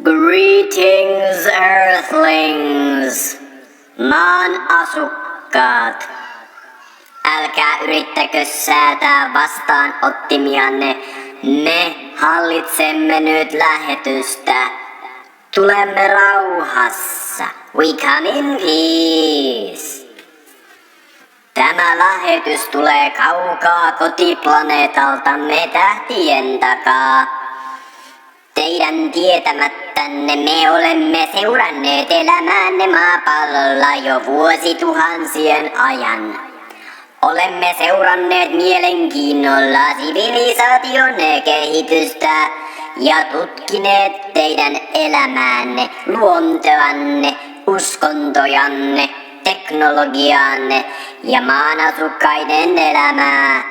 Greetings, Earthlings! Maan asukkaat, älkää yrittäkö säätää vastaanottimianne. Me hallitsemme nyt lähetystä. Tulemme rauhassa. We come in peace. Tämä lähetys tulee kaukaa kotiplaneetaltamme tähtien takaa. Teidän tietämättänne me olemme seuranneet elämäänne maapallolla jo vuosituhansien ajan. Olemme seuranneet mielenkiinnolla sivilisaation kehitystä ja tutkineet teidän elämäänne, luontoanne, uskontojanne, teknologiaanne ja maan asukkaiden elämää.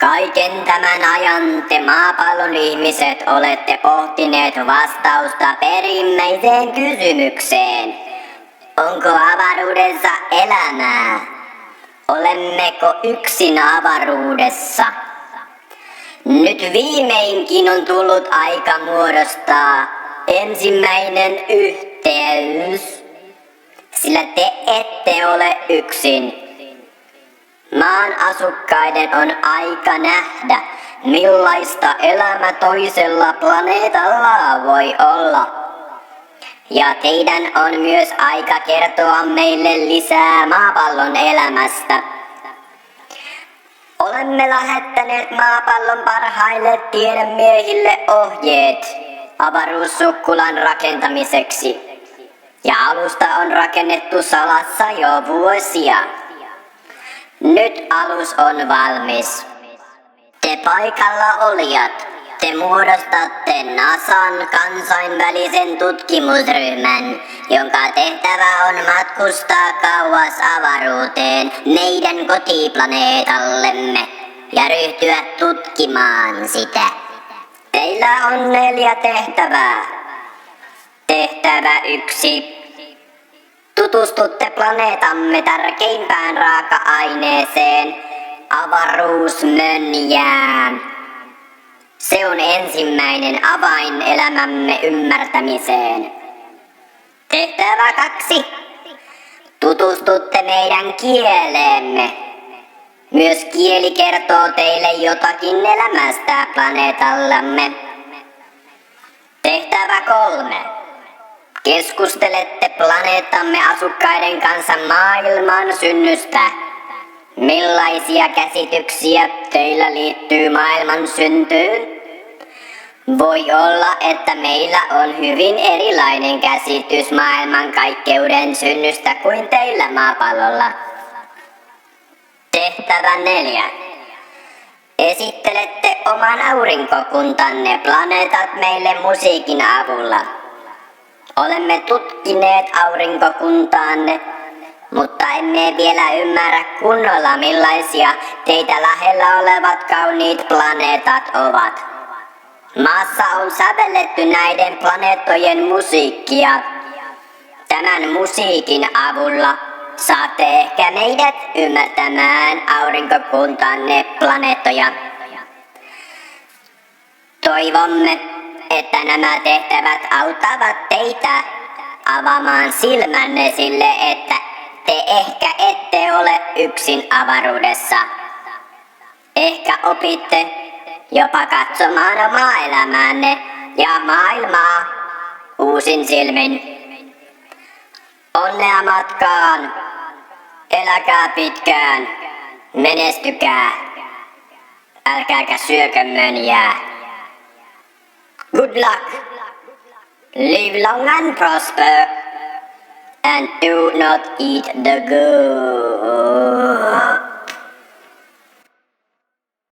Kaiken tämän ajan te maapallon ihmiset olette pohtineet vastausta perimmäiseen kysymykseen. Onko avaruudessa elämää? Olemmeko yksin avaruudessa? Nyt viimeinkin on tullut aika muodostaa ensimmäinen yhteys, sillä te ette ole yksin. Maan asukkaiden on aika nähdä, millaista elämä toisella planeetalla voi olla. Ja teidän on myös aika kertoa meille lisää maapallon elämästä. Olemme lähettäneet maapallon parhaille tiedemiehille ohjeet avaruussukkulan rakentamiseksi. Ja alusta on rakennettu salassa jo vuosia. Nyt alus on valmis. Te paikalla olijat, te muodostatte NASAn kansainvälisen tutkimusryhmän, jonka tehtävä on matkustaa kauas avaruuteen meidän kotiplaneetallemme ja ryhtyä tutkimaan sitä. Teillä on 4 tehtävää. Tehtävä 1. Tutustutte planeetamme tärkeimpään raaka-aineeseen, avaruusmönjään. Se on ensimmäinen avain elämämme ymmärtämiseen. Tehtävä 2. Tutustutte meidän kieleemme. Myös kieli kertoo teille jotakin elämästä planeetallamme. Tehtävä 3. Keskustelette planeettamme asukkaiden kanssa maailman synnystä. Millaisia käsityksiä teillä liittyy maailman syntyyn? Voi olla, että meillä on hyvin erilainen käsitys maailmankaikkeuden synnystä kuin teillä maapallolla. Tehtävä 4. Esittelette oman aurinkokuntanne planeetat meille musiikin avulla. Olemme tutkineet aurinkokuntaanne, mutta emme vielä ymmärrä kunnolla millaisia teitä lähellä olevat kauniit planeetat ovat. Maassa on sävelletty näiden planeettojen musiikkia. Tämän musiikin avulla saatte ehkä meidät ymmärtämään aurinkokuntanne planeettoja. Toivomme, että nämä tehtävät auttavat teitä avaamaan silmänne sille, että te ehkä ette ole yksin avaruudessa. Ehkä opitte jopa katsomaan omaa elämäänne ja maailmaa uusin silmin. Onnea matkaan! Eläkää pitkään! Menestykää! Älkääkä syökö mönjää! Good luck! Live long and prosper! And do not eat the good.